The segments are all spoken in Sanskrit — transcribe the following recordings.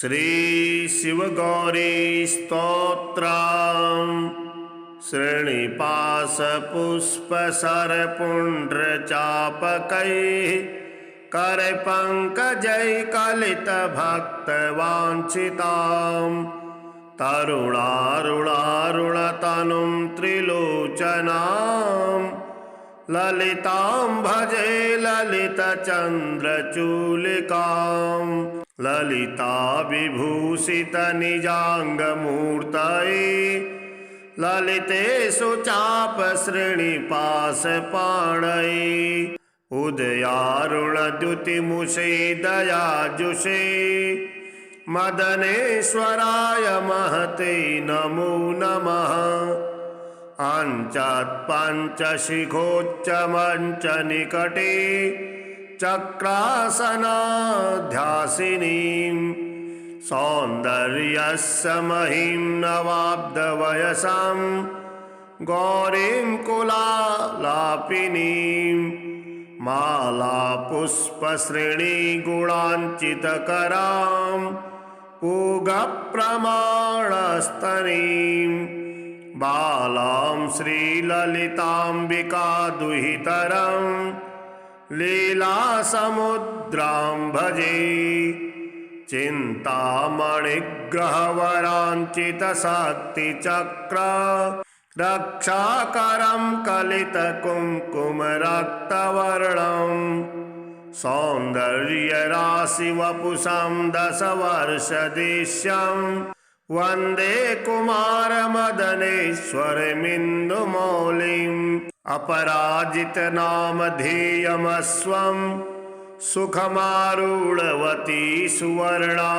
श्री शिवगौरी स्तोत्रम् श्रीनिवास पुष्पसरपुण्ड्रचापकैः करपङ्कजैकलितभक्तवाञ्छिताम् तरुणारुणारुणतनुं त्रिलोचनाम् ललितां भजे ललितचन्द्रचूलिकाम् ललिता विभूषितनिजाङ्गमूर्तये ललितेषु चापश्रेणिपाशपाणये उदयारुणद्युतिमुषे दयाजुषे मदनेश्वराय महते नमो नमः। अञ्चत्पञ्चशिखोच्चमञ्चनिकटे चक्रासनाध्यासिनीं सौन्दर्यस्य महिं नवाब्दवयसां गौरीं कुलालापिनीं मालापुष्पश्रेणीगुणाञ्चितकरां पूगप्रमाणस्तनीं बालां श्रीललिताम्बिकादुहितरं लीलासमुद्रां भजे चिन्तामणिग्रहवराञ्चितशक्तिचक्र रक्षाकरं कलितकुङ्कुमरक्तवर्णं सौन्दर्यराशिवपुषं दशवर्षदेश्यं वन्दे कुमारमदनेश्वरमिन्दुमौलिम् अपराजितनामधेयमस्वं सुखमारूढवती सुवर्णा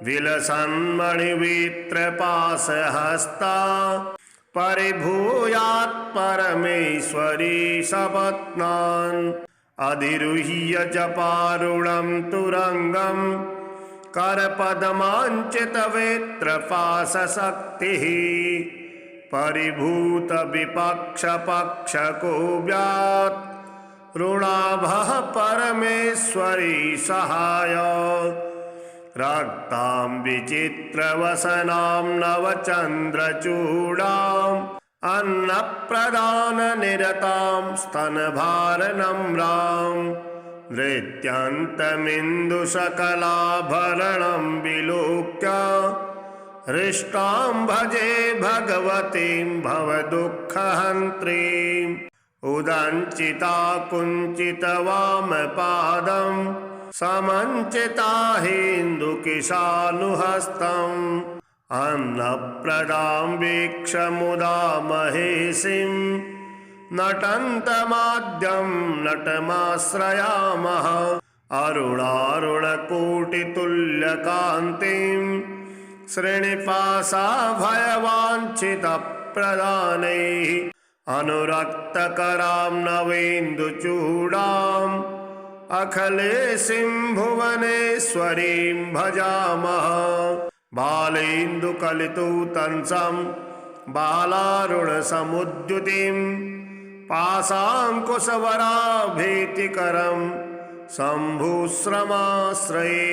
विलसन्मणिवित्रपाशहस्ता परिभूयात् परमेश्वरी सपत्नान् अधिरुह्य जपारुणं तुरङ्गं करपद्माञ्चितवेत्रपाशशक्तिः परिभूतविपक्षपक्षकोऽव्यात् ऋणाभः परमेश्वरी सहाय रक्तां विचित्रवसनां नवचन्द्रचूडाम् अन्नप्रदाननिरतां स्तनभारनम्रां नृत्यन्तमिन्दुसकलाभरणं विलोक्य हृष्टां भजे भगवतीं भवदुःखहन्त्रीम् उदञ्चिता कुञ्चितवामपादं समञ्चिता हेन्दुकिशानुहस्तम् अन्नप्रदां वीक्ष्य मुदा महेशिं नटन्तमाद्यं नटमाश्रयामः अरुणारुणकोटितुल्यकान्तिं श्रीनिवासाभयवाञ्छितप्रदानैः अनुरक्तकरां नवेन्दुचूडाम् अखिलेशीं भुवनेश्वरीं भजामः बालेन्दुकलितुतंसं बालारुणसमुद्युतिं पाशाङ्कुशवराभीतिकरं शम्भुश्रमाश्रये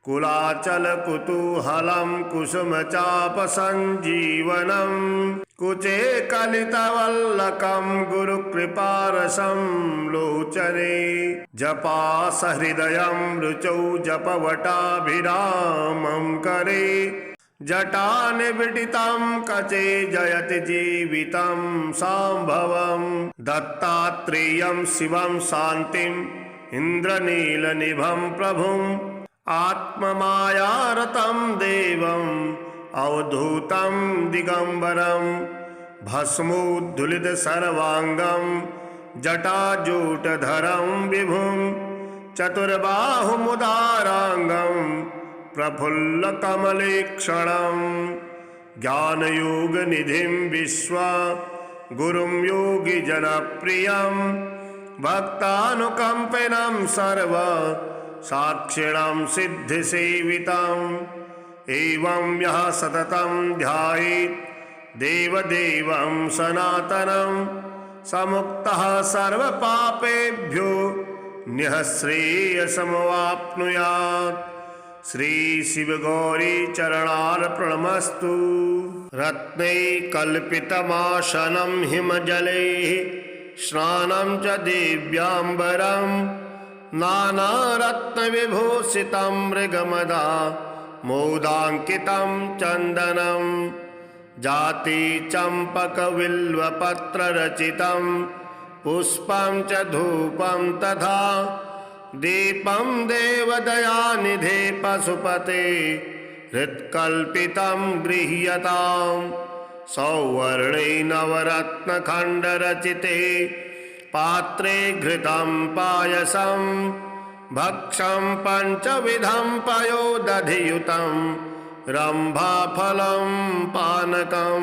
कुलाचलकुतूहलं कुसुमचापसञ्जीवनं कुचे कलितवल्लकं गुरुकृपारसं लोचने जपासहृदयं रुचौ जपवटाभिरामं करे जटानिबिडितं कचे जयति जीवितं सम्भवं दत्तात्रेयं शिवं शान्तिं इन्द्रनीलनिभं प्रभुं आत्ममायारतं देवम् अवधूतं दिगंबरं भस्मोद्धुलितसर्वाङ्गं जटाजूटधरं विभुं चतुर्बाहुमुदाराङ्गं प्रफुल्लकमलेक्षणं ज्ञानयोगनिधिं विश्वगुरुं योगिजनप्रियं भक्तानुकम्पिनं सर्वसाक्षिणं सिद्धिसेवितम् एवं यः सततं ध्यायेत् देवदेवं सनातनं समुक्तः सर्वपापेभ्यो निःश्रेयसमवाप्नुयात्। श्री शिव गौरी चरणार्पणमस्तु। रत्नैकल्पितमासनं हिमजलैः स्नानं च दिव्याम्बरं नानारत्नविभूषितं मृगमदा मोदाङ्कितं चन्दनं जाति चम्पकविल्वपत्ररचितं पुष्पं च धूपं तथा दीपं देवदयानिधे पशुपते हृत्कल्पितं गृह्यताम्। सौवर्णे नवरत्नखण्डरचिते पात्रे घृतं पायसं भक्षं पञ्चविधं पयोदधियुतं रम्भाफलं पानकं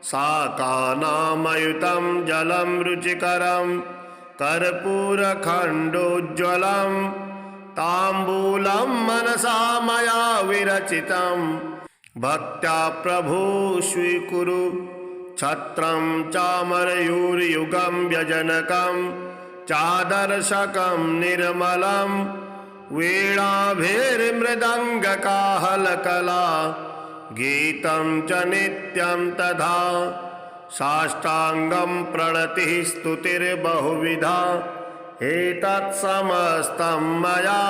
शाकानामयुतं जलं रुचिकरं कर्पूरखण्डोज्ज्वलं ताम्बूलं मनसा मया विरचितं भक्त्या प्रभो स्वीकुरु। छत्रं चामरयूर्युगं व्यजनकं चादर्शकं निर्मलं वीणाभिर्मृदङ्गकाहलकला गीतं च नित्यं तथा साष्टाङ्गं प्रणतिः स्तुतिर्बहुविधा एतत्समस्तं मया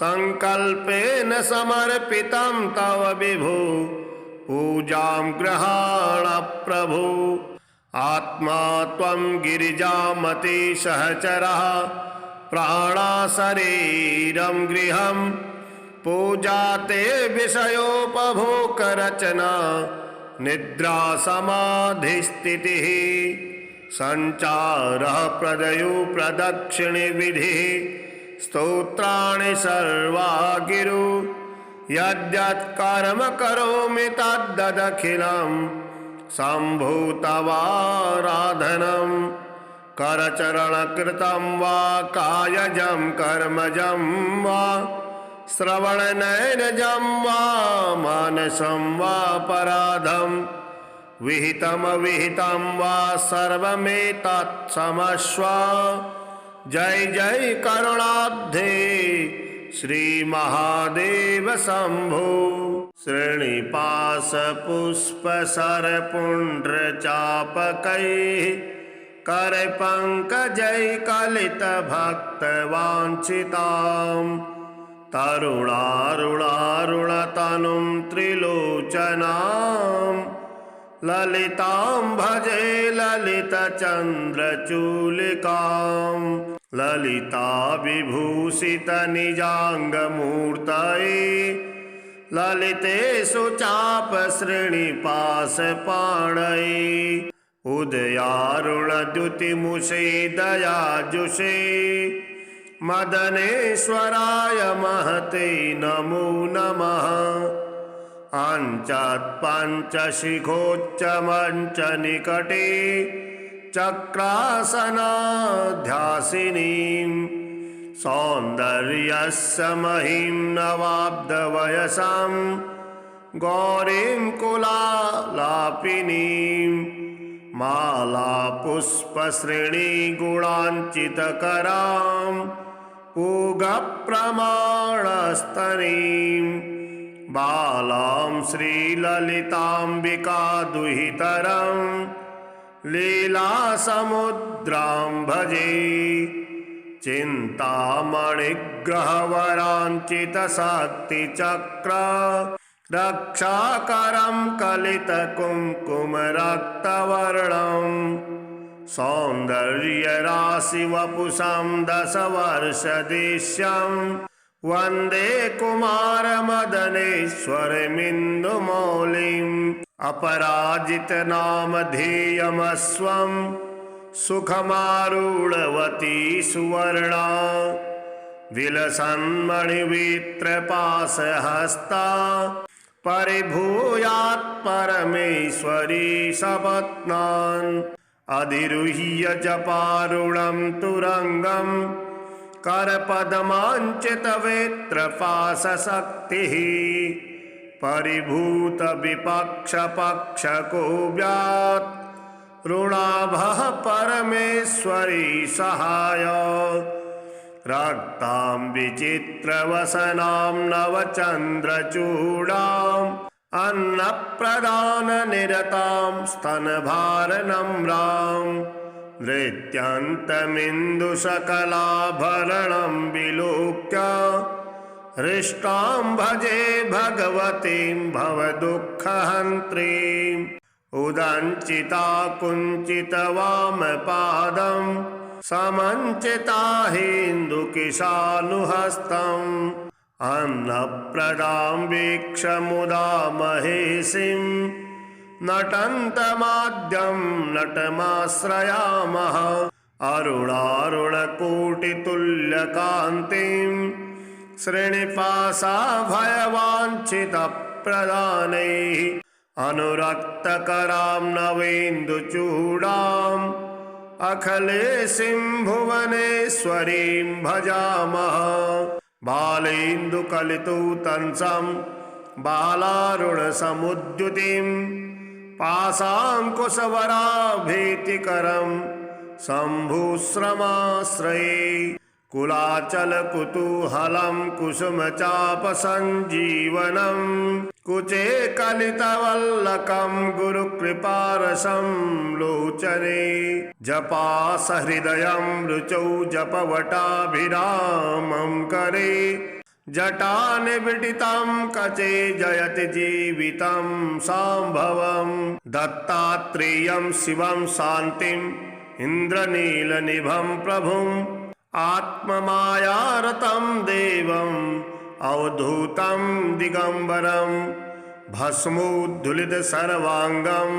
संकल्पेन समर्पितं तव विभो पूजां गृहाण प्रभु। आत्मा त्वं गिरिजामति सहचरः प्राणा शरीरं गृहं पूजा ते विषयोपभोगरचना निद्रा समाधिस्थितिः संचारः प्रदयो प्रदक्षिणे विधिः स्तोत्राणि सर्वा गिरु यद्यत् कर्म करोमि तद्दखिलं सम्भूतवाराधनं करचरणकृतं वा कायजं कर्मजं वा श्रवणनयनजं वा मानसं वा पराधं विहितमविहितं वा सर्वमेतत् क्षमस्व। जय जय करुणाब्धे श्री महादेव शंभो। श्रीनिपाशपुष्पसरपुण्ड्रचापकैः करपङ्कजैकलितभक्तवाञ्छितां तरुणारुणारुणतनुं त्रिलोचनां ललितां भजे ललितचन्द्रचूलिकां ललिता विभूषितनिजाङ्गमूर्तये ललितेषु चापश्रेणिपाशपाणये उदयारुणद्युतिमुषे दयाजुषे मदनेश्वराय महते नमो नमः। अञ्चत्पञ्चशिखोच्चमञ्चनिकटे चक्रासनाध्यासिनीं सौन्दर्यस्य महीं नवाब्दवयसां गौरीं कुलालापिनीं मालापुष्पश्रेणीगुणाञ्चितकरां पूगप्रमाणस्तनीं बालां श्रीललिताम्बिका दुहितरं लीलासमुद्रां भजे चिन्तामणिग्रहवराञ्चितशक्तिचक्र रक्षाकरं कलितकुङ्कुमरक्तवर्णं सौन्दर्यराशिवपुषं दशवर्षदिश्यं वन्दे कुमारमदनेश्वरमिन्दुमौलिम् अपराजितनामधेयमस्वं सुखमारूढवती सुवर्णा विलसन्मणिवित्रपाशहस्ता परिभूयात् परमेश्वरी सपत्नान् अधिरुह्य जपारुणं तुरङ्गं करपद्माञ्चितवेत्रपाशशक्तिः परिभूतविपक्षपक्षको व्यात् ऋणाभः परमेश्वरी सहाय रक्तां विचित्रवसनां नवचन्द्रचूडाम् अन्नप्रदाननिरतां स्तनभारनम्रां नृत्यन्तमिन्दुसकलाभरणं विलोक्य हृष्टां भजे भगवतीं भवदुःखहन्त्रीम् उदञ्चिता कुञ्चितवामपादं समञ्चिता हेन्दुकिशानुहस्तम् अन्नप्रदां वीक्ष्य मुदा महेशिं नटन्तमाद्यं नटमाश्रयामः अरुणारुणकोटितुल्यकान्तिं श्रीनिवासाभयवाञ्छितप्रदानैः अनुरक्तकरां नवेन्दुचूडाम् अखिलेशीं भुवनेश्वरीं भजामः बालेन्दुकलितुतंसं बालारुणसमुद्युतिं पाशाङ्कुशवराभीतिकरं शम्भुश्रमाश्रये कुलाचलकुतूहलं कुसुमचापसञ्जीवनं कुचे कलितवल्लकं गुरुकृपारसं लोचने जपासहृदयं रुचौ जपवटाभिरामं करे जटानिबिडितं कचे जयति जीवितं सांभवं दत्तात्रेयं शिवं शान्तिम् इन्द्रनीलनिभं प्रभुम् आत्ममायारतं देवम् अवधूतं दिगंबरं भस्मोद्धुलितसर्वाङ्गं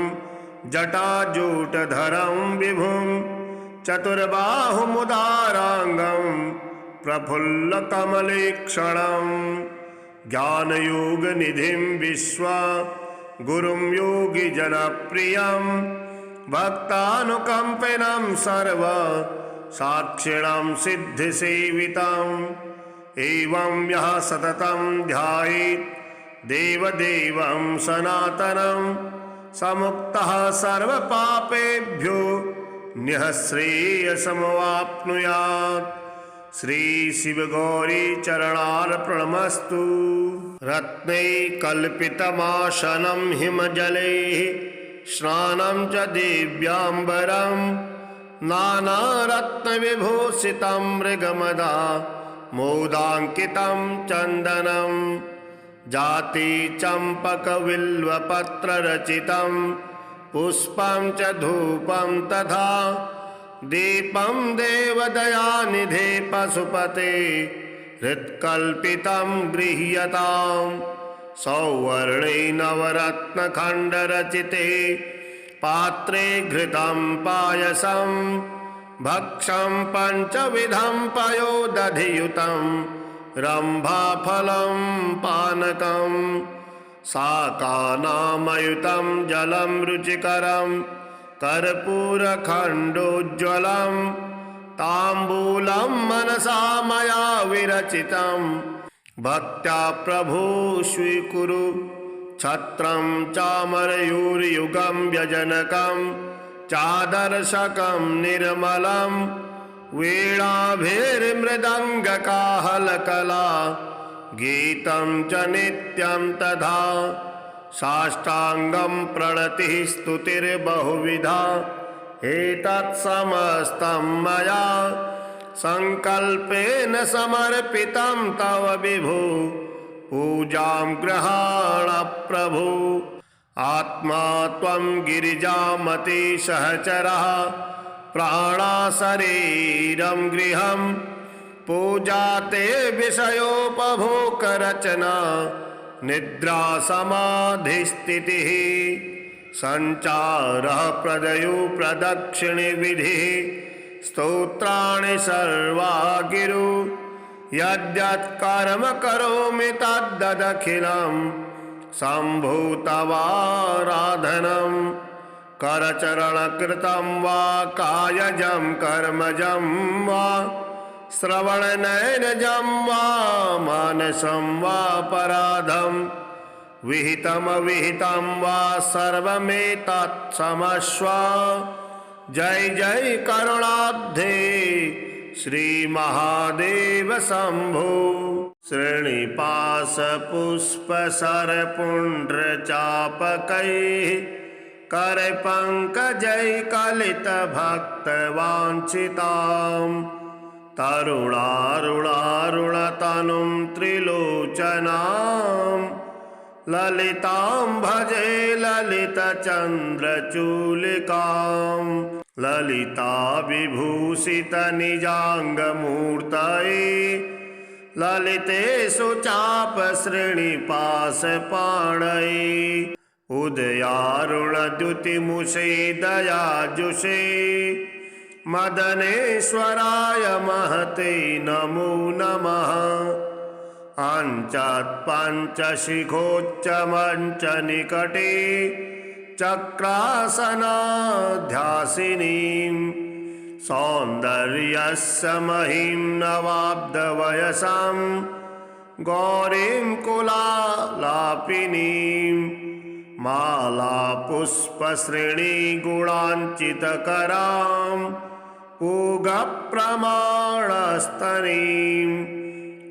जटाजूटधरं विभुं चतुर्बाहुमुदाराङ्गं प्रफुल्लकमलेक्षणं ज्ञानयोगनिधिं विश्वा गुरुं योगिजनप्रियं भक्तानुकम्पिनं सर्व साक्षिणां सिद्धिसेवितम् एवं यः सततं ध्यायेत् देवदेवं सनातनं समुक्तः सर्वपापेभ्यो निःश्रेयसमवाप्नुयात्। श्री शिवगौरी चरणार्पणमस्तु। रत्नैकल्पितमासनं हिमजलैः स्नानं च दिव्याम्बरं नानारत्नविभूषितं मृगमदा मोदाङ्कितं चन्दनं जाति चम्पकविल्वपत्ररचितं पुष्पं च धूपं तथा दीपं देवदयानिधे पशुपते हृत्कल्पितं गृह्यताम् सौवर्णे नवरत्नखण्डरचिते पात्रे घृतं पायसं भक्षं पञ्चविधं पयोदधियुतं रम्भाफलं पानकं शाकानामयुतं जलं रुचिकरं कर्पूरखण्डोज्ज्वलं ताम्बूलं मनसा मया विरचितं भक्त्या प्रभो स्वीकुरु छत्रं चामरयूर्युगं व्यजनकं चादर्शकं निर्मलं वीणाभिर्मृदङ्गकाहलकला गीतं च नित्यं तथा साष्टाङ्गं प्रणतिः स्तुतिर्बहुविधा एतत्समस्तं मया संकल्पेन समर्पितं तव विभो पूजां गृहाण प्रभु। आत्मा त्वं गिरिजामति सहचरः प्राणा शरीरं गृहं पूजा ते विषयोपभोगरचना निद्रा समाधिस्थितिः संचारः प्रदयो प्रदक्षिणे विधिः स्तोत्राणि सर्वा गिरु यद्यत् कर्म करोमि तद्दखिलं शम्भो तवाराधनं करचरणकृतं वा कायजं कर्मजं वा श्रवणनयनजं वा मानसं वा पराधं विहितमविहितं वा सर्वमेतत् क्षमस्व। जय जय करुणाब्धे श्रीमहादेव शम्भो। श्रेणिपाशपुष्पसरपुण्ड्रचापकैः करपङ्कजैकलितभक्तवाञ्छिताम् तरुणारुणारुणतनुं त्रिलोचनाम् ललितां भजे ललितचन्द्रचूलिकाम् ललिता विभूषितनिजाङ्गमूर्तये ललितेषु चापश्रेणिपाशपाणये उदयारुणद्युतिमुषे दयाजुषे मदनेश्वराय महते नमो नमः। अञ्चत्पञ्चशिखोच्चमञ्चनिकटे चक्रासनाध्यासिनीं सौन्दर्यस्य महीं नवाब्दवयसां गौरीं कुलालापिनीं मालापुष्पश्रेणीगुणाञ्चितकरां पूगप्रमाणस्तनीं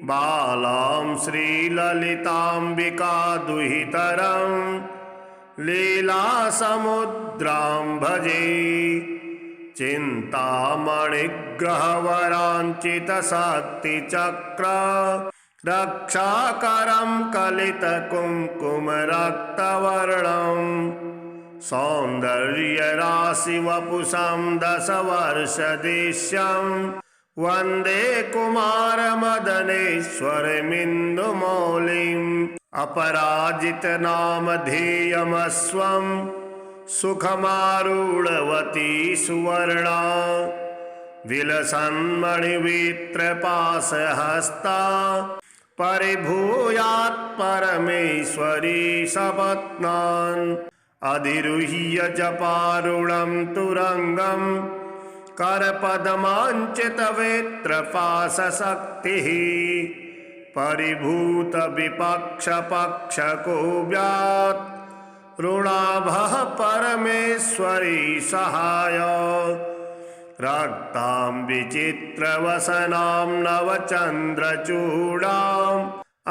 बालां श्रीललिताम्बिकादुहितरं लीलासमुद्रां भजे चिन्तामणिग्रहवराञ्चितशक्तिचक्र रक्षाकरं कलितकुङ्कुमरक्तवर्णं सौन्दर्यराशिवपुषं दशवर्षदेश्यं वन्दे कुमारमदनेश्वरमिन्दुमौलिम् अपराजितनामधेयमस्वं सुखमारूढवती सुवर्णा विलसन्मणिवित्रपाशहस्ता परिभूयात् परमेश्वरी सपत्नान् अधिरुह्य जपारुणं तुरङ्गं करपद्माञ्चितवेत्रपाशशक्तिः परिभूतविपक्षपक्षको व्यात् ऋणाभः परमेश्वरी सहाय रक्तां विचित्रवसनां नवचन्द्रचूडाम्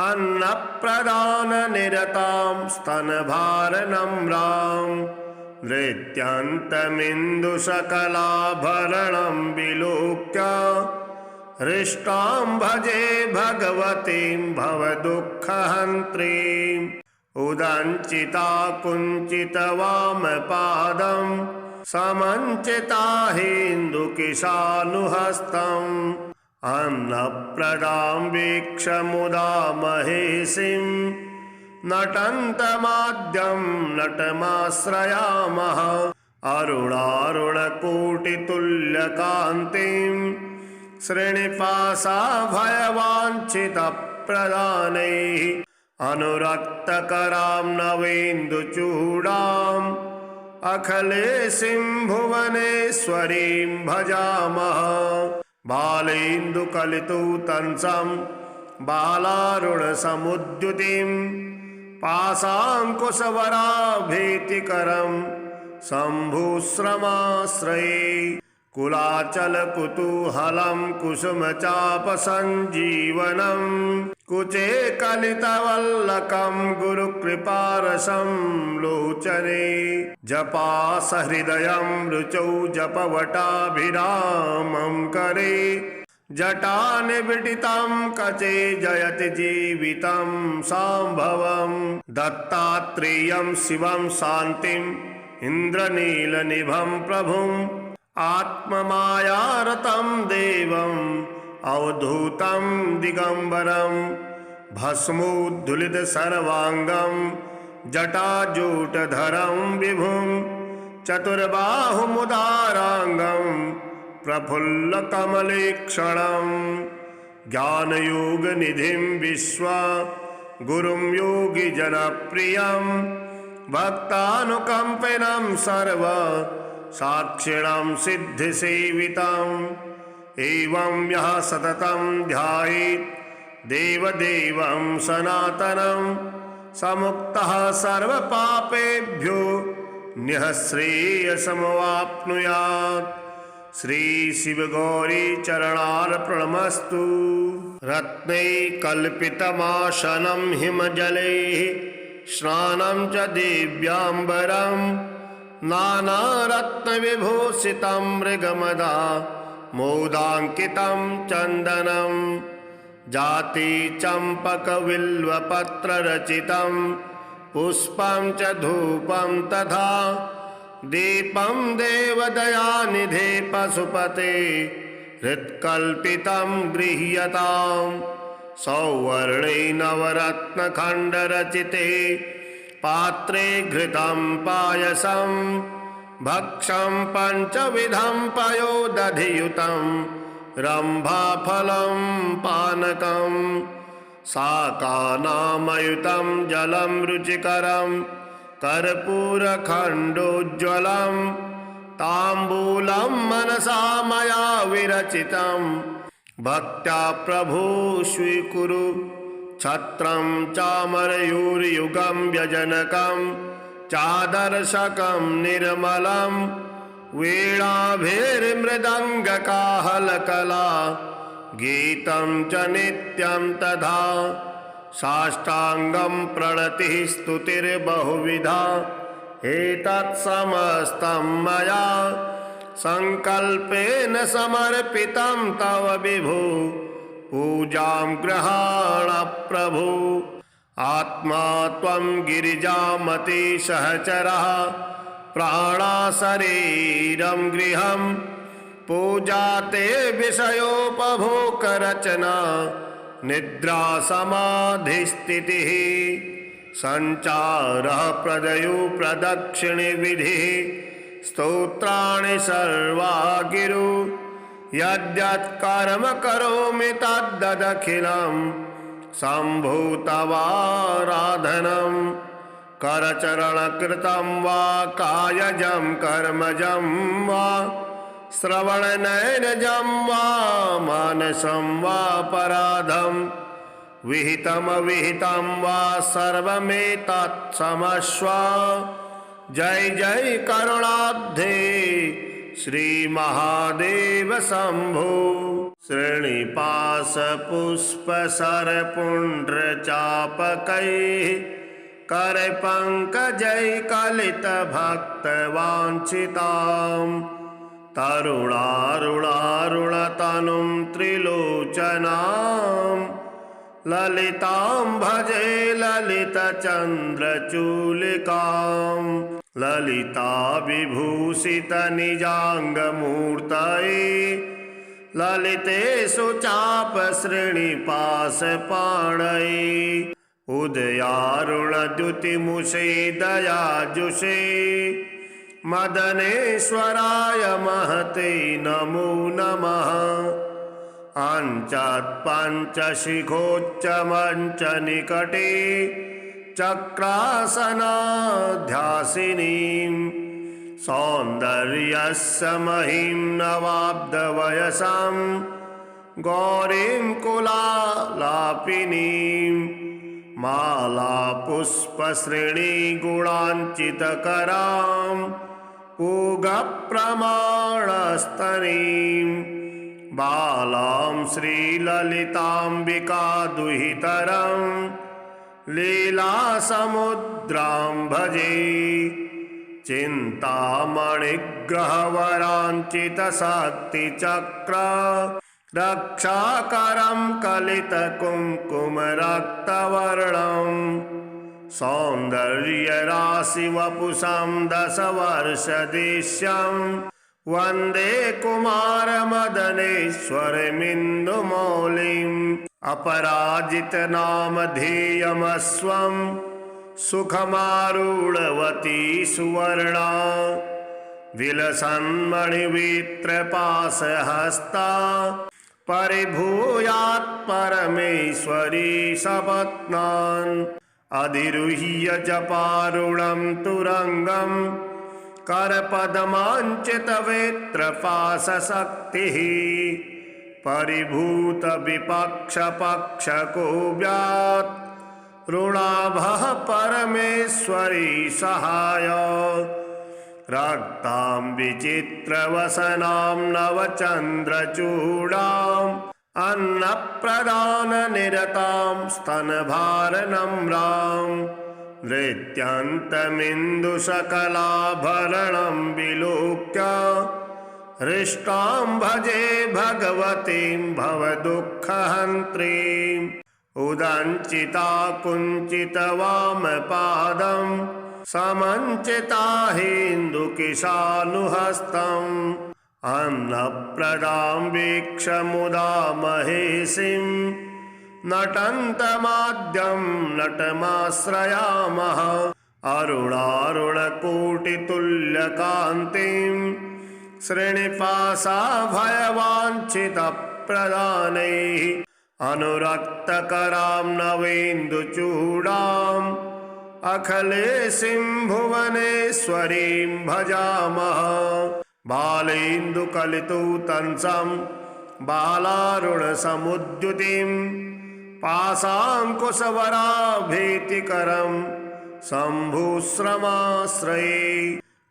अन्नप्रदाननिरतां स्तनभारनम्रां नृत्यन्तमिन्दुसकलाभरणं विलोक्य हृष्टां भजे भगवतीं भवदुःखहन्त्रीम् उदञ्चिता कुञ्चितवामपादं समञ्चिता हिन्दुकिशानुहस्तम् अन्नप्रदां वीक्ष्य मुदा महेशिं नटन्तमाद्यं नटमाश्रयामः अरुणारुणकोटितुल्यकान्तिं श्रेणिपाशाभयवाञ्छितप्रदानैः अनुरक्तकरां नवेन्दुचूडाम् अखिलेशीं भुवनेश्वरीं भजामः बालेन्दुकलितुतंसं बालारुणसमुद्युतिं पाशाङ्कुशवराभीतिकरं शम्भुश्रमाश्रये कुलाचलकुतूहलं कुसुमचापसञ्जीवनं कुचे कलितवल्लकं गुरुकृपारसं लोचने जपासहृदयं रुचौ जपवटाभिरामं करे जटानिबिडितं कचे जयति जीवितं सांभवं दत्तात्रेयं शिवं शान्तिम् इन्द्रनीलनिभं प्रभुम् आत्ममायारतं देवम् अवधूतं दिगंबरं भस्मोद्धुलितसर्वाङ्गं जटाजूटधरं विभुं चतुर्बाहुमुदाराङ्गं प्रफुल्लकमलेक्षणं ज्ञानयोगनिधिं विश्वा गुरुं योगिजनप्रियं भक्तानुकम्पिनं सर्व साक्षिणं सिद्धिसेवितम् एवं यः सततं ध्यायेत् देवदेवं सनातनं समुक्तः सर्वपापेभ्यो निःश्रेयसमवाप्नुयात् श्री शिव गौरी चरणार्पणमस्तु। रत्नैकल्पितमासनं हिमजलैः स्नानं च दिव्याम्बरं नानारत्नविभूषितं मृगमदा मोदाङ्कितं चन्दनं जाति चम्पकविल्वपत्ररचितं पुष्पं च धूपं तथा दीपं देवदयानिधे पशुपते हृत्कल्पितं गृह्यताम्। सौवर्णे नवरत्नखण्डरचिते पात्रे घृतं पायसं भक्षं पञ्चविधं पयोदधियुतं रम्भाफलं पानकं शाकानामयुतं जलं रुचिकरं कर्पूरखण्डोज्ज्वलं ताम्बूलं मनसा मया विरचितं भक्त्या प्रभो स्वीकुरु। छत्रं चामरयूर्युगं व्यजनकं चादर्शकं निर्मलं वीणाभिर्मृदङ्गकाहलकला गीतं च नित्यं तथा साष्टाङ्गं प्रणतिः स्तुतिर्बहुविधा एतत्समस्तं मया संकल्पेन समर्पितं तव विभो पूजां गृहाण प्रभु। आत्मा त्वं गिरिजामति सहचरः प्राणा शरीरं गृहं पूजा ते विषयोपभोगरचना निद्रा समाधिस्थितिः संचारः प्रदयो प्रदक्षिणे विधिः स्तोत्राणि सर्वा गिरु यद्यत् कर्म करोमि तद्दखिलं शम्भो तवाराधनं करचरणकृतं वा कायजं कर्मजं वा श्रवणनयनजं वा मानसं वा पराधं विहितमविहितं वा सर्वमेतत् क्षमस्व। जय जय करुणाब्धे श्री महादेव शंभो। श्रीनिपाशपुष्पसरपुण्ड्रचापकैः करपङ्कजैकलितभक्तवाञ्छितां तरुणारुणारुणतनुं त्रिलोचनां ललितां भजे ललितचन्द्रचूलिकां ललिता विभूषितनिजाङ्गमूर्तये ललितेषु चापश्रेणिपाशपाणये उदयारुणद्युतिमुषे दयाजुषे मदनेश्वराय महते नमो नमः। अञ्चत्पञ्चशिखोच्चमञ्चनिकटे चक्रासनाध्यासिनीं सौन्दर्यस्य महीं नवाब्दवयसां गौरीं कुलालापिनीं मालापुष्पश्रेणीगुणाञ्चितकरां पूगप्रमाणस्तनीं बालां श्रीललिताम्बिका दुहितरं लीलासमुद्रां भजे चिन्तामणिग्रहवराञ्चितशक्तिचक्र रक्षाकरं कलितकुङ्कुमरक्तवर्णं सौन्दर्यराशिवपुषं दशवर्षदेश्यं वन्दे कुमारमदनेश्वरमिन्दुमौलिम् अपराजितनामधेयमस्वं सुखमारूढवती सुवर्णा विलसन्मणिवित्रपाशहस्ता परिभूयात् परमेश्वरी सपत्नान् अधिरुह्य जपारुणं तुरंगं करपदमाञ्चितवेत्रपाशशक्तिः परिभूतविपक्षपक्षको व्यात् ऋणाभः परमेश्वरी सहाय रक्तां विचित्रवसनां नवचन्द्रचूडाम् अन्नप्रदाननिरतां स्तनभारनम्रां नृत्यन्तमिन्दुसकलाभरणं विलोक्य हृष्टां भजे भगवतीं भवदुःखहन्त्रीम् उदञ्चिता कुञ्चितवामपादं समञ्चिता हिन्दुकिशानुहस्तम् अन्नप्रदां वीक्ष्य मुदा महेशिं नटन्तमाद्यं नटमाश्रयामः अरुणारुणकोटितुल्यकान्तिं श्रीनिवासाभयवाञ्छितप्रदानैः अनुरक्तकरां नवेन्दुचूडाम् अखिलेशीं भुवनेश्वरीं भजामः बालेन्दुकलितुतंसं बालारुणसमुद्युतिं पाशाङ्कुशवराभीतिकरं शम्भुश्रमाश्रये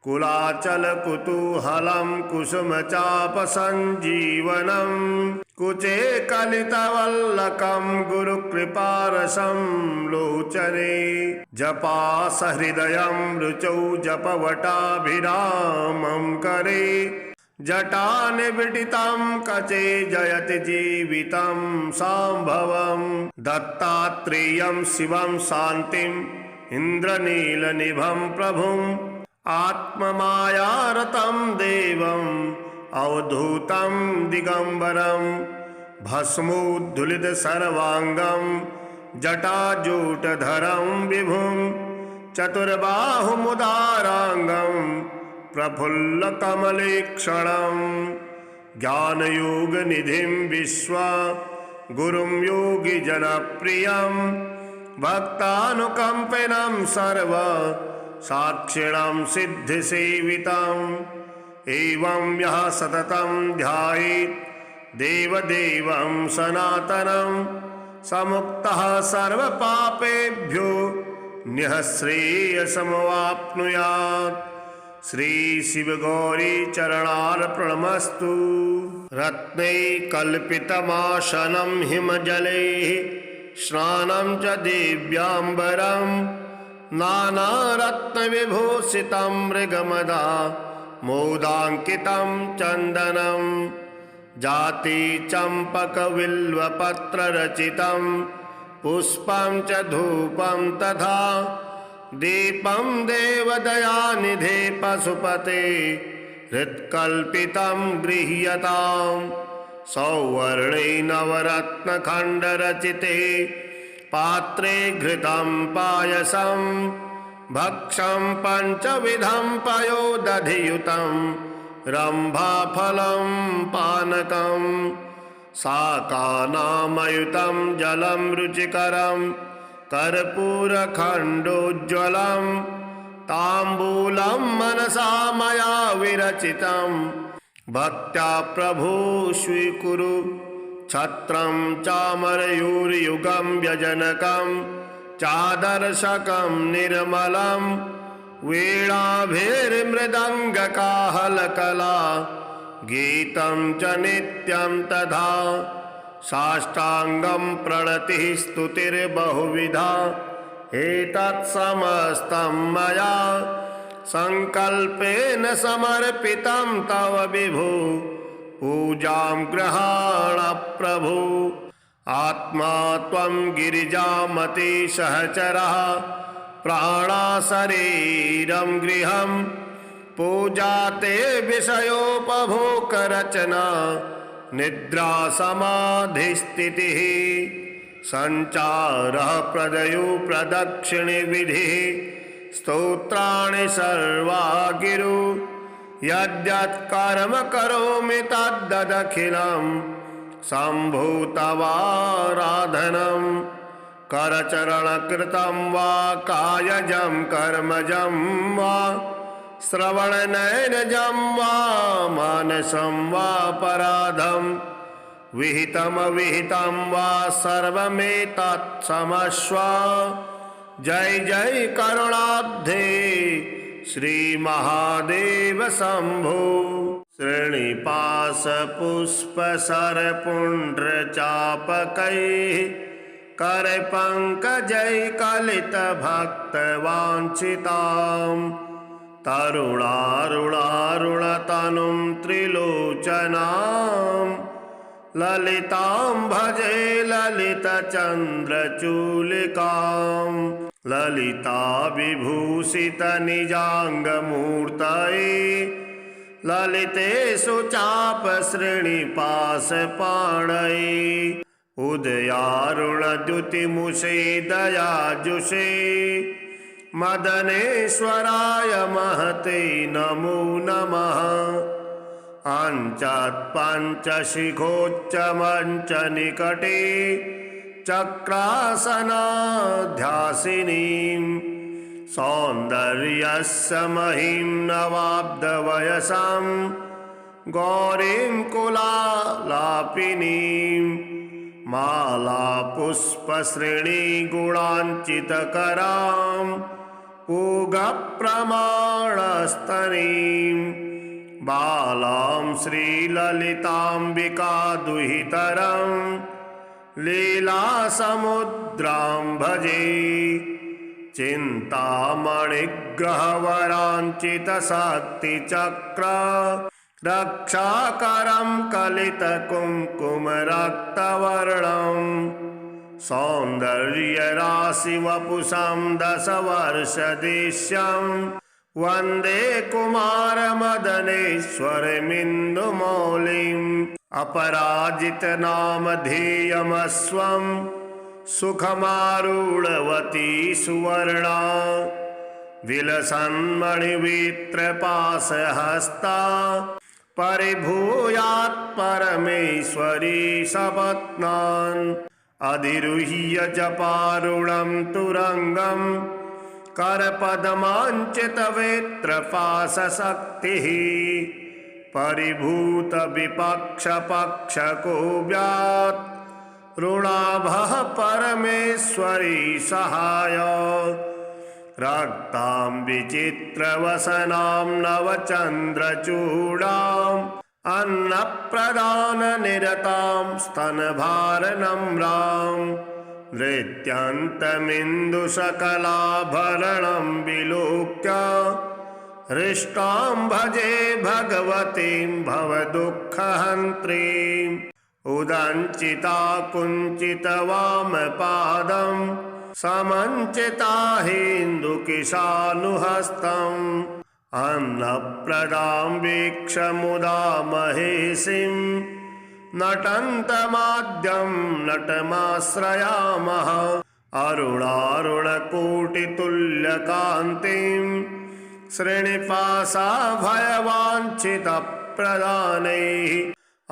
कुलाचलकुतूहलं कुसुमचापसञ्जीवनं कुचे कलितवल्लकं गुरुकृपारसं लोचने जपासहृदयं रुचौ जपवटाभिरामं करे जटानिबिडितं कचे जयति जीवितं सांभवं दत्तात्रेयं शिवं शान्तिम् इन्द्रनीलनिभं प्रभुम् आत्ममायारतं देवम् अवधूतं दिगंबरं भस्मोद्धुलितसर्वाङ्गं जटाजूटधरं विभुं चतुर्बाहुमुदाराङ्गं प्रफुल्लकमलेक्षणं ज्ञानयोगनिधिं विश्वा गुरुं योगिजनप्रियं भक्तानुकम्पिनं सर्व साक्षिणां सिद्धिसेवितम् एवं यः सततं ध्यायेत् देवदेवं सनातनं समुक्तः सर्वपापेभ्यो निःश्रेयसमवाप्नुयात्। श्री शिवगौरी चरणार्पणमस्तु। रत्नैकल्पितमासनं हिमजलैः स्नानं च दिव्याम्बरं नानारत्नविभूषितं मृगमदा मोदाङ्कितं चन्दनं जातिचम्पकबिल्वपत्ररचितं पुष्पं च धूपं तथा दीपं देवदयानिधे पशुपते हृत्कल्पितं गृह्यताम्। सौवर्णे नवरत्नखण्डरचिते पात्रे घृतं पायसं भक्षं पञ्चविधं पयोदधियुतं रम्भाफलं पानकं शाकानामयुतं जलं रुचिकरं कर्पूरखण्डोज्ज्वलं ताम्बूलं मनसा मया विरचितं भक्त्या प्रभो स्वीकुरु। छत्रं चामरयूर्युगं व्यजनकं चादर्शकं निर्मलं वीणाभिर्मृदङ्गकाहलकला गीतं च नित्यं तथा साष्टाङ्गं प्रणतिः स्तुतिर्बहुविधा एतत् समस्तं मया संकल्पेन समर्पितं तव विभो पूजां गृहाण प्रभु। आत्मा त्वं गिरिजामति सहचरः प्राणा शरीरं गृहं पूजा ते विषयोपभोगरचना निद्रा समाधिस्थितिः संचारः प्रदयो प्रदक्षिणे विधिः स्तोत्राणि सर्वा गिरु यद्यत् कर्म करोमि तद्दखिलं शम्भो तवाराधनं करचरणकृतं वा कायजं कर्मजं वा श्रवणनयनजं वा मानसं वा पराधं विहितमविहितं वा सर्वमेतत् क्षमस्व। जय जय करुणाब्धे श्रीमहादेव शम्भो। श्रेणिपाशपुष्पसरपुण्ड्रचापकैः करपङ्कजैकलितभक्तवाञ्छितां तरुणारुणारुणतनुं त्रिलोचनां ललितां भजे ललितचन्द्रचूलिकां ललिता विभूषितनिजाङ्गमूर्तये ललितेषु चापश्रेणिपाशपाणये उदयारुणद्युतिमुषे दयाजुषे मदनेश्वराय महते नमो नमः। अञ्चत्पञ्चशिखोच्चमञ्चनिकटे चक्रासनाध्यासिनीं सौन्दर्यस्य महीं नवाब्दवयसां गौरीं कुलालापिनीं मालापुष्पश्रेणीगुणाञ्चितकरां पूगप्रमाणस्तनीं बालां श्रीललिताम्बिका दुहितरं लीलासमुद्रां भजे चिन्तामणिग्रहवराञ्चितशक्तिचक्र रक्षाकरं कलितकुङ्कुमरक्तवर्णं सौन्दर्यराशिवपुषं दशवर्षदेश्यं वन्दे कुमारमदनेश्वरमिन्दुमौलिम् अपराजितनामधेयमस्वं सुखमारूढवती सुवर्णा विलसन्मणिवित्रपाशहस्ता परिभूयात् परमेश्वरी सपत्नान् अधिरुह्य जपारुणं तुरङ्गं करपद्माञ्चितवेत्रपाशशक्तिः परिभूतविपक्षपक्षको व्यात् ऋणाभः परमेश्वरी सहाय रक्तां विचित्रवसनां नवचन्द्रचूडाम् अन्नप्रदाननिरतां स्तनभारनम्रां नृत्यन्तमिन्दुसकलाभरणं विलोक्य हृष्टां भजे भगवतीं भवदुःखहन्त्रीम् उदञ्चिता कुञ्चितवामपादं समञ्चिता हिन्दुकिशानुहस्तम् अन्नप्रदां वीक्ष्य मुदा महेशिं नटन्तमाद्यं नटमाश्रयामः अरुणारुणकोटितुल्यकान्तिं श्रेणिपाशाभयवाञ्छितप्रदानैः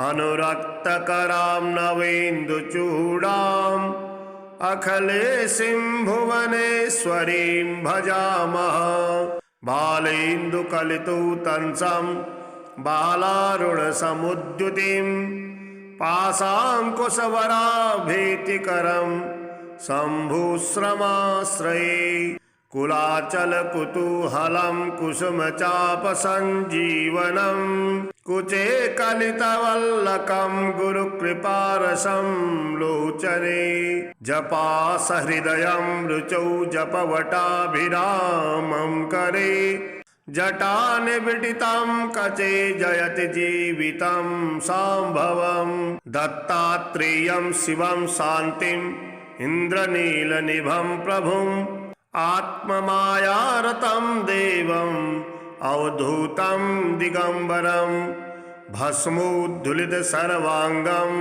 अनुरक्तकरां नवेन्दुचूडाम् अखिलेशीं भुवनेश्वरीं भजामः बालेन्दुकलितुतंसं बालारुणसमुद्युतिं पाशाङ्कुशवराभीतिकरं शम्भुश्रमाश्रये कुलाचलकुतूहलं कुसुमचापसञ्जीवनं कुचे कलितवल्लकं गुरुकृपारसं लोचने जपासहृदयं रुचौ जपवटाभिरामं करे जटानिबिडितं कचे जयति जीवितं सांभवं दत्तात्रेयं शिवं शान्तिं इन्द्रनीलनिभं प्रभुम् आत्ममायारतं देवम् अवधूतं दिगंबरं भस्मोद्धुलितसर्वाङ्गं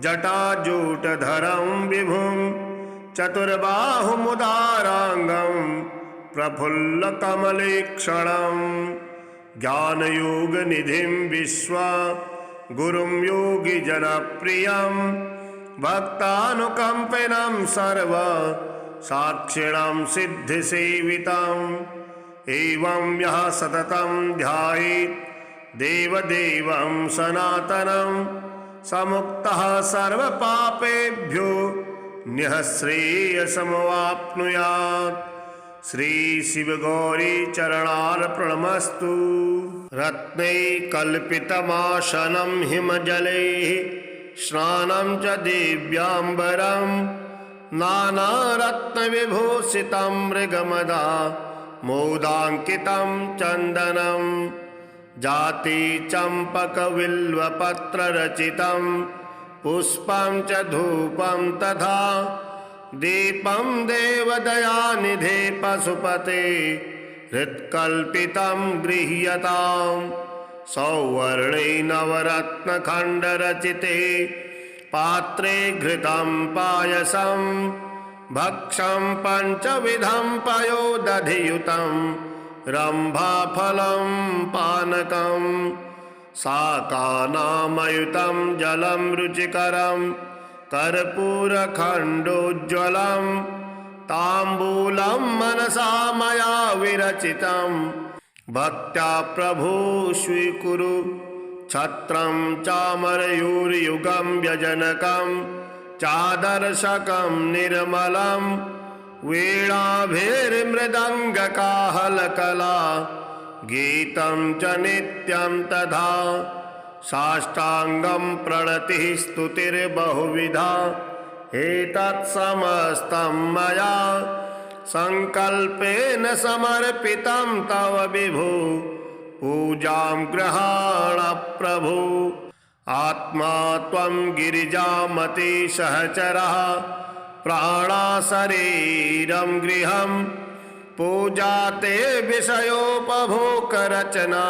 जटाजूटधरं विभुं चतुर्बाहुमुदाराङ्गं प्रफुल्लकमलेक्षणं ज्ञानयोगनिधिं विश्वा गुरुं योगिजनप्रियं भक्तानुकम्पिनं सर्व साक्षिणां सिद्धिसेवितम् एवं यः सततं ध्यायेत् देवदेवं सनातनं समुक्तः सर्वपापेभ्यो निःश्रेयसमवाप्नुयात् श्री शिव गौरी चरणार्पणमस्तु। रत्नैकल्पितमासनं हिमजलैः स्नानं च दिव्याम्बरं नानारत्नविभूषितं मृगमदा मोदाङ्कितं चन्दनं जाति चम्पकविल्वपत्ररचितं पुष्पं च धूपं तथा दीपं देवदयानिधे पशुपते हृत्कल्पितं गृह्यताम्। सौवर्णे नवरत्नखण्डरचिते पात्रे घृतं पायसं भक्षं पञ्चविधं पयोदधियुतं रम्भाफलं पानकं शाकानामयुतं जलं रुचिकरं कर्पूरखण्डोज्ज्वलं ताम्बूलं मनसा मया विरचितं भक्त्या प्रभो स्वीकुरु। छत्रं चामरयूर्युगं व्यजनकं चादर्शकं निर्मलं वीणाभिर्मृदङ्गकाहलकला गीतं च नित्यं तथा साष्टाङ्गं प्रणतिः स्तुतिर्बहुविधा एतत्समस्तं मया संकल्पेन समर्पितं तव विभो पूजां गृहाण प्रभु। आत्मा त्वं गिरिजामति सहचरः प्राणा शरीरं गृहं पूजा ते विषयोपभोगरचना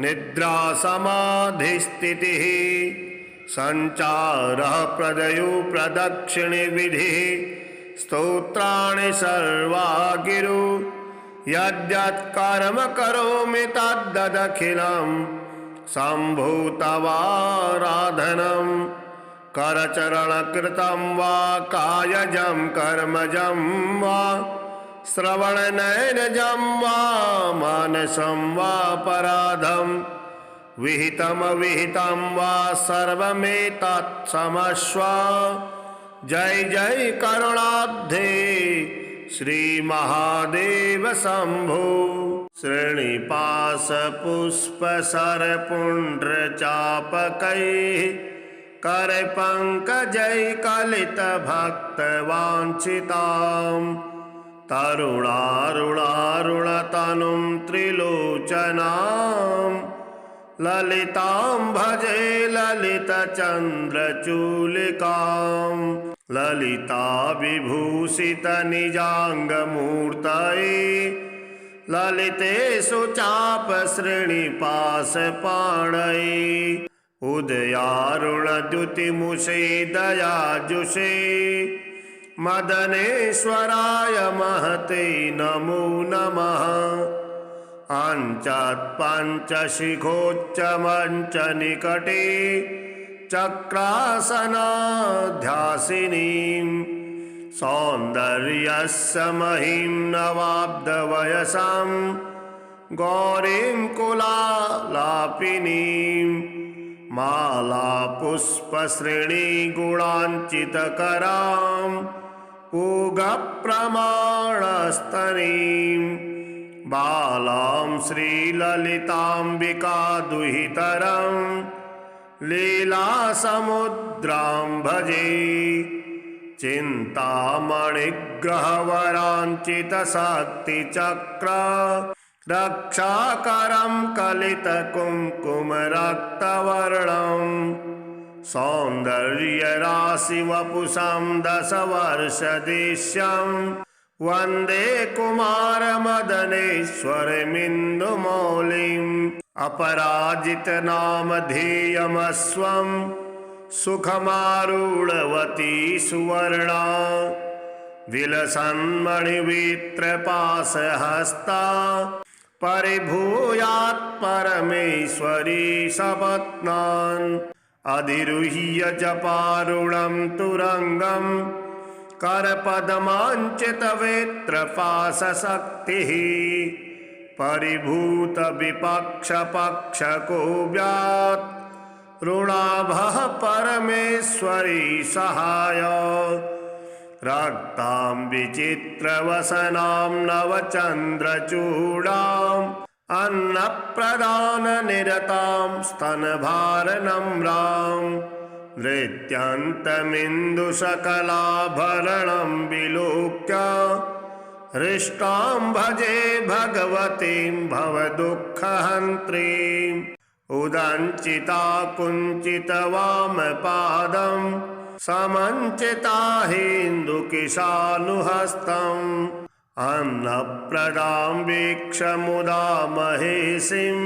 निद्रा समाधिस्थितिः संचारः प्रदयो प्रदक्षिणे विधिः स्तोत्राणि सर्वा गिरो यद्यत् कर्म करोमि तद्दखिलं शम्भो तवाराधनं करचरणकृतं वा कायजं कर्मजं वा श्रवणनयनजं वा मानसं वा पराधं विहितमविहितं वा सर्वमेतत् क्षमस्व। जय जय करुणाब्धे श्री महादेव शंभो। श्रीनिपाशपुष्पसरपुण्ड्रचापकैः करपङ्कजैकलितभक्तवाञ्छितां तरुणारुणारुणतनुं त्रिलोचनां ललितां भजे ललितचन्द्रचूलिकां ललिता विभूषितनिजाङ्गमूर्तये ललितेषु चापश्रेणिपाशपाणये उदयारुणद्युतिमुषे दयाजुषे मदनेश्वराय महते नमो नमः। अञ्चत्पञ्चशिखोच्चमञ्चनिकटे चक्रासनाध्यासिनीं सौन्दर्यस्य महीं नवाब्दवयसां गौरीं कुलालापिनीं मालापुष्पश्रेणीगुणाञ्चितकरां पूगप्रमाणस्तनीं बालां श्रीललिताम्बिका दुहितरं लीलासमुद्रां भजे चिन्तामणिग्रहवराञ्चितशक्तिचक्र रक्षाकरं कलितकुङ्कुमरक्तवर्णं सौन्दर्यराशिवपुषं दशवर्षदेश्यं वन्दे कुमारमदनेश्वरमिन्दुमौलिम् अपराजितनामधेयमस्वं सुखमारूढवती सुवर्णा विलसन्मणिवित्रपाशहस्ता परिभूयात् परमेश्वरी सपत्नान् अधिरुह्य जपारुणं तुरंगं करपद्माञ्चितवेत्रपाशशक्तिः परिभूतविपक्षपक्षको व्यात् ऋणाभः परमेश्वरी सहाय रक्तां विचित्रवसनां नवचन्द्रचूडाम् अन्नप्रदाननिरतां स्तनभारनम्रां नृत्यन्तमिन्दुसकलाभरणं विलोक्य हृष्टां भजे भगवतीं भवदुःखहन्त्रीम् उदञ्चिता कुञ्चितवामपादं समञ्चिता हेन्दुकिशानुहस्तम् अन्नप्रदां वीक्ष्य मुदा महेशिं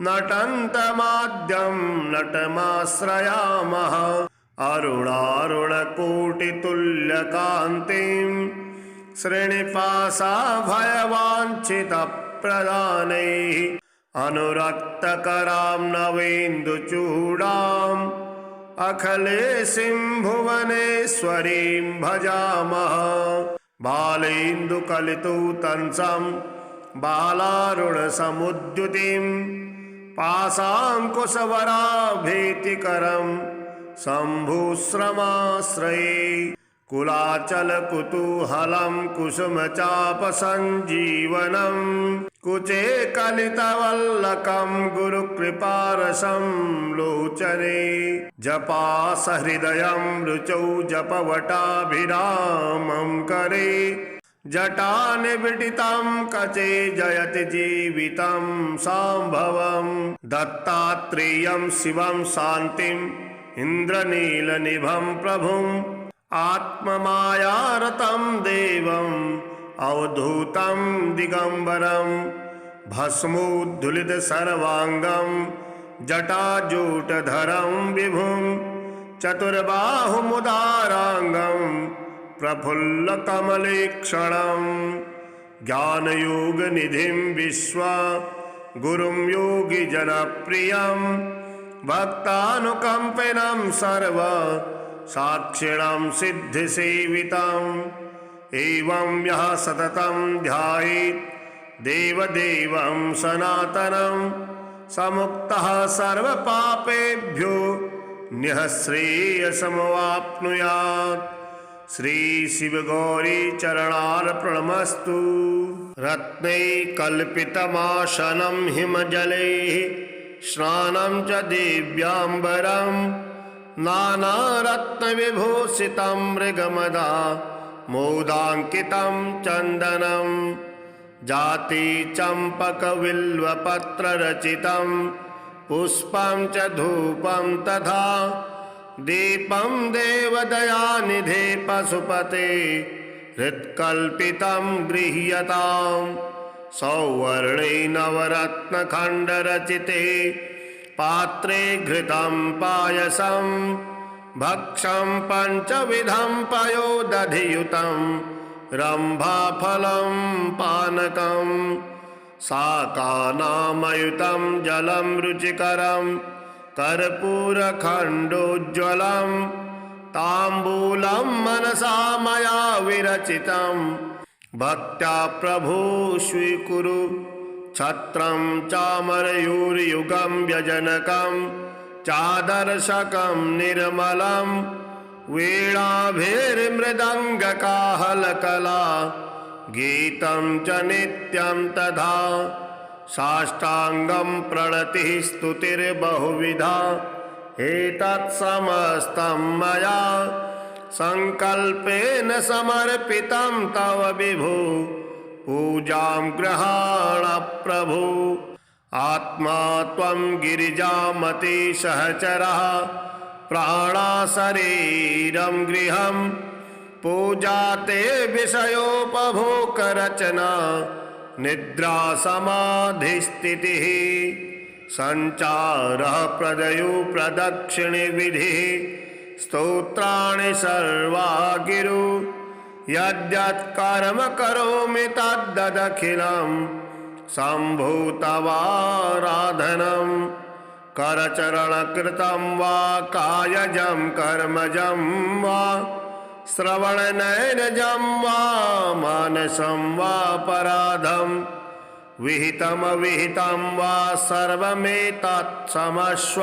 नटन्तमाद्यं नटमाश्रयामः अरुणारुणकोटितुल्यकान्तिं श्रीनिवासाभयवाञ्छितप्रदानैः अनुरक्तकरां नवेन्दुचूडाम् अखिलेशिं भुवनेश्वरीं भजामः बालेन्दुकलितुतंसं बालारुणसमुद्युतिं पाशाङ्कुशवराभीतिकरं शम्भुश्रमाश्रये कुलाचलकुतूहलं कुसुमचापसञ्जीवनं कुचे कलितवल्लकं गुरुकृपारसं लोचने जपासहृदयं रुचौ जपवटाभिरामं करे जटानिबिडितं कचे जयति जीवितं सांभवं दत्तात्रेयं शिवं शान्तिं इन्द्रनीलनिभं प्रभुम् आत्ममायारतं देवम् अवधूतं दिगंबरं भस्मोद्धुलितसर्वाङ्गं जटाजूटधरं विभुं चतुर्बाहुमुदाराङ्गं प्रफुल्लकमलेक्षणं ज्ञानयोगनिधिं विश्वगुरुं योगिजनप्रियं भक्तानुकम्पिनं सर्व साक्षिणां सिद्धिसेवितम् एवं यः सततं ध्यायेत् देवदेवं सनातनं समुक्तः सर्वपापेभ्यो निःश्रेयसमवाप्नुयात्। श्री शिवगौरी चरणार्पणमस्तु। रत्नैकल्पितमासनं हिमजलैः स्नानं च दिव्याम्बरं नानारत्नविभूषितं मृगमदा मोदाङ्कितं चन्दनं जातिचम्पकबिल्वपत्ररचितं पुष्पं च धूपं तथा दीपं देवदयानिधे पशुपते हृत्कल्पितं गृह्यताम्। सौवर्णे नवरत्नखण्डरचिते पात्रे घृतं पायसं भक्षं पञ्चविधं पयोदधियुतं रम्भाफलं पानकं शाकानामयुतं जलं रुचिकरं कर्पूरखण्डोज्ज्वलं ताम्बूलं मनसा मया विरचितं भक्त्या प्रभो स्वीकुरु। छत्रं चामरयूर्युगं व्यजनकं चादर्शकं निर्मलं वीणाभिर्मृदङ्गकाहलकला गीतं च नित्यं तथा साष्टाङ्गं प्रणतिः स्तुतिर्बहुविधा एतत्समस्तं मया संकल्पेन समर्पितं तव विभो पूजां गृहाण प्रभु। आत्मा त्वं गिरिजामति सहचरः प्राणा शरीरं गृहं पूजा ते विषयोपभोगरचना निद्रा समाधिस्थितिः संचारः प्रदयो प्रदक्षिणे विधिः स्तोत्राणि सर्वा गिरु यद्यत् कर्म करोमि तद्दखिलं शम्भो तवाराधनं करचरणकृतं वा कायजं कर्मजं वा श्रवणनयनजं वा मानसं वा पराधं विहितमविहितं वा सर्वमेतत् क्षमस्व।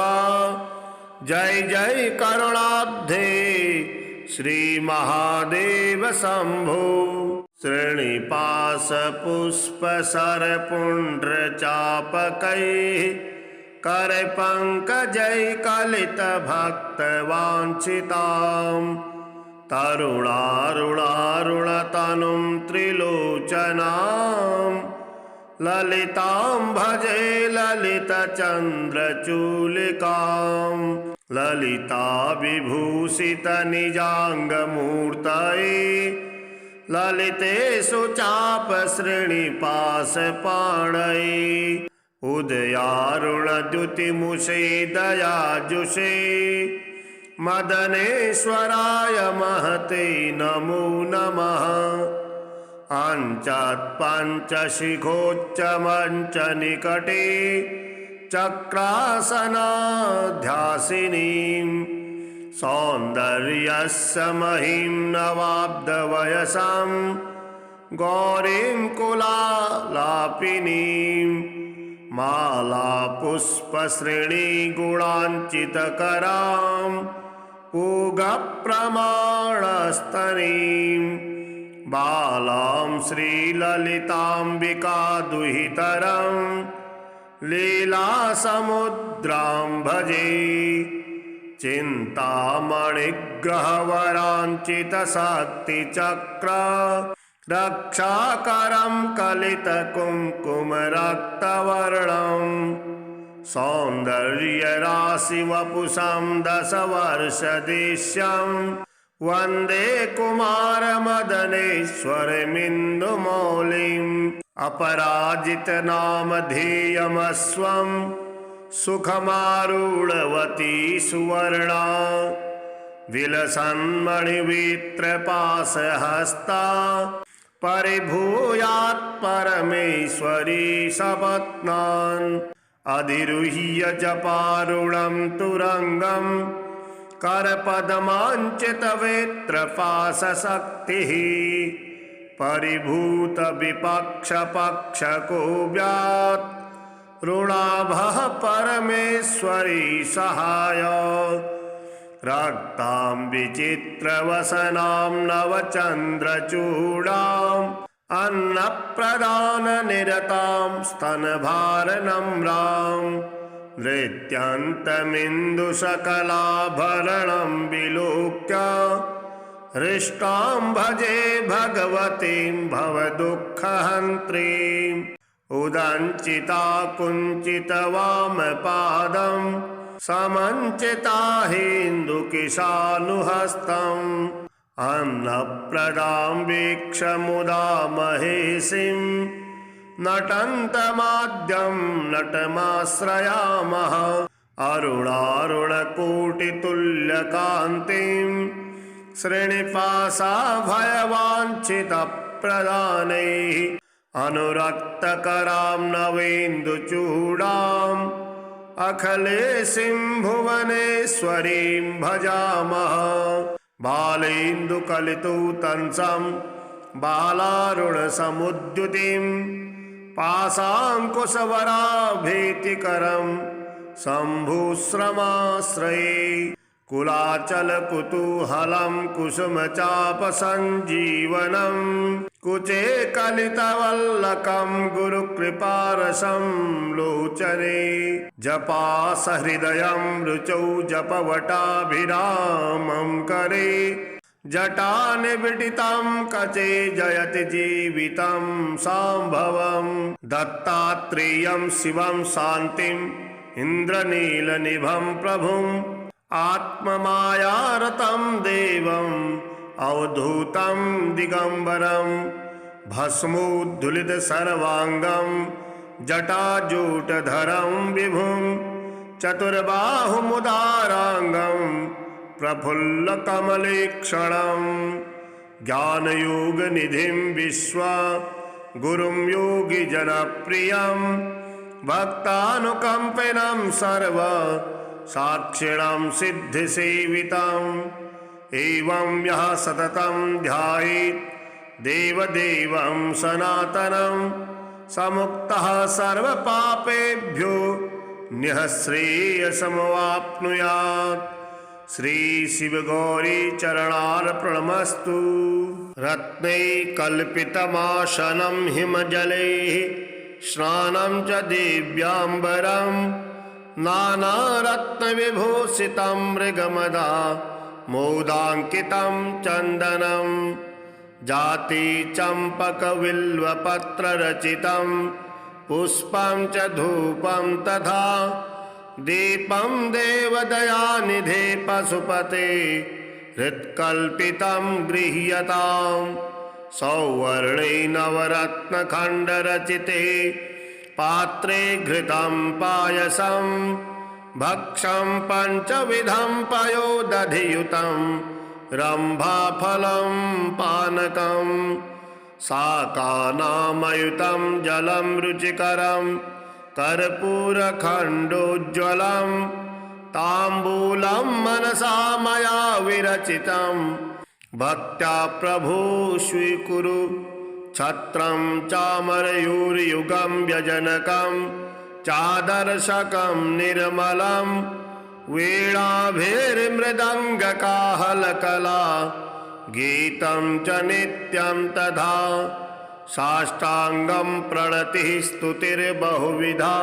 जय जय करुणाब्धे श्रीमहादेव शम्भो। श्रीनिपाशपुष्पसरपुण्ड्रचापकैः करपङ्कजैकलितभक्तवाञ्छिताम् तरुणारुणारुणतनुं त्रिलोचनाम् ललितां भजे ललितचन्द्रचूलिकाम् ललिता विभूषितनिजाङ्गमूर्तये ललितेषु चापश्रेणिपाशपाणये उदयारुणद्युतिमुषे दयाजुषे मदनेश्वराय महते नमो नमः। अञ्चत्पञ्चशिखोच्चमञ्चनिकटे चक्रासनाध्यासिनीं सौन्दर्यस्य महिं नवाब्दवयसां गौरीं कुलालापिनीं मालापुष्पश्रेणीगुणाञ्चितकरां पूगप्रमाणस्तनीं बालां श्रीललिताम्बिकादुहितरं लीलासमुद्रां भजे चिन्तामणिग्रहवराञ्चितशक्तिचक्र रक्षाकरं कलितकुङ्कुमरक्तवर्णं सौन्दर्यराशिवपुषं दशवर्षदेश्यं वन्दे कुमारमदनेश्वरमिन्दुमौलिम् अपराजितनामधेयमस्वं सुखमारूढवती सुवर्णा विलसन्मणिवित्रपाशहस्ता परिभूयात् परमेश्वरी सपत्नान् अधिरुह्य जपारूढं तुरङ्गं करपद्माञ्चितवेत्रपाशशक्तिः परिभूतविपक्षपक्षको व्यात् ऋणाभः परमेश्वरी सहाय रक्तां विचित्रवसनां नवचन्द्रचूडाम् अन्नप्रदाननिरतां स्तनभारनम्रां नृत्यन्तमिन्दुसकलाभरणं विलोक्य हृष्टां भजे भगवतीं भवदुःखहन्त्रीम् उदञ्चिता कुञ्चितवामपादं समञ्चिता हेन्दुकिशानुहस्तम् अन्नप्रदां वीक्ष्य मुदा महेशिं नटन्तमाद्यं नटमाश्रयामः अरुणारुणकोटितुल्यकान्तिं श्रीनिवासाभयवाञ्छितप्रदानैः अनुरक्तकरां नवेन्दुचूडाम् अखिलेशीं भुवनेश्वरीं भजामः बालेन्दुकलितुतंसं बालारुणसमुद्युतिं पाशाङ्कुशवराभीतिकरं शम्भुश्रमाश्रये कुलाचलकुतूहलं कुसुमचापसञ्जीवनं कुचे कलितवल्लकं गुरुकृपारसं लोचने जपासहृदयं रुचौ जपवटाभिरामं करे जटानिबिडितं कचे जयति जीवितं सांभवं दत्तात्रेयं शिवं शान्तिं इन्द्रनीलनिभं प्रभुं आत्ममायारतं देवम् अवधूतं दिगंबरं भस्मोद्धुलितसर्वाङ्गं जटाजूटधरं विभुं चतुर्बाहुमुदाराङ्गं प्रफुल्लकमलेक्षणं ज्ञानयोगनिधिं विश्वा गुरुं योगिजनप्रियं भक्तानुकम्पिनं सर्व साक्षिणं सिद्धिसेवितम् एवं यः सततं ध्यायेत् देवदेवं सनातनं समुक्तः सर्वपापेभ्यो निःश्रेयसमवाप्नुयात् श्री शिव गौरी चरणार्पणमस्तु। रत्नैकल्पितमासनं हिमजलैः स्नानं च दिव्याम्बरं नानारत्नविभूषितं मृगमदा मोदाङ्कितं चन्दनं जातिचम्पकबिल्वपत्ररचितं पुष्पं च धूपं तथा दीपं देवदयानिधे पशुपते हृत्कल्पितं गृह्यताम्। सौवर्णे नवरत्नखण्डरचिते पात्रे घृतं पायसं भक्षं पञ्चविधं पयोदधियुतं रम्भाफलं पानकं शाकानामयुतं जलं रुचिकरं कर्पूरखण्डोज्ज्वलं ताम्बूलं मनसा मया विरचितं भक्त्या प्रभो स्वीकुरु। छत्रं चामरयूर्युगं व्यजनकं चादर्शकं निर्मलं वीणाभिर्मृदङ्गकाहलकला गीतं च नित्यं तथा साष्टाङ्गं प्रणतिः स्तुतिर्बहुविधा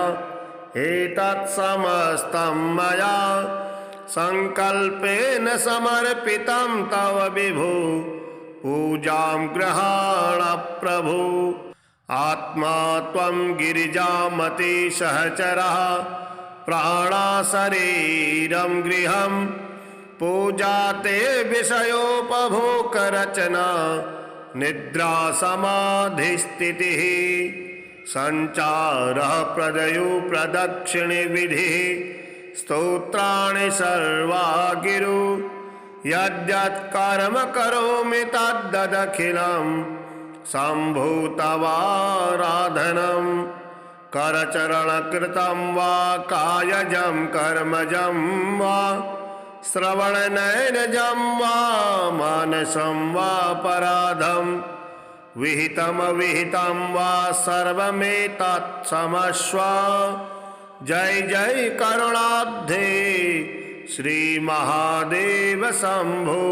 एतत्समस्तं मया संकल्पेन समर्पितं तव विभो पूजां गृहाण प्रभु। आत्मा त्वं गिरिजामति सहचरः प्राणा शरीरं गृहं पूजा ते विषयोपभोगरचना निद्रा समाधिस्थितिः संचारः प्रदयो प्रदक्षिणे विधिः स्तोत्राणि सर्वा गिरो यद्यत् कर्म करोमि तद्दखिलं सम्भूतवाराधनं करचरणकृतं वा कायजं कर्मजं वा श्रवणनयनजं वा मानसं वा पराधं विहितमविहितं वा सर्वमेतत्क्षमस्व। जय जय करुणाब्धे श्री महादेव शंभो।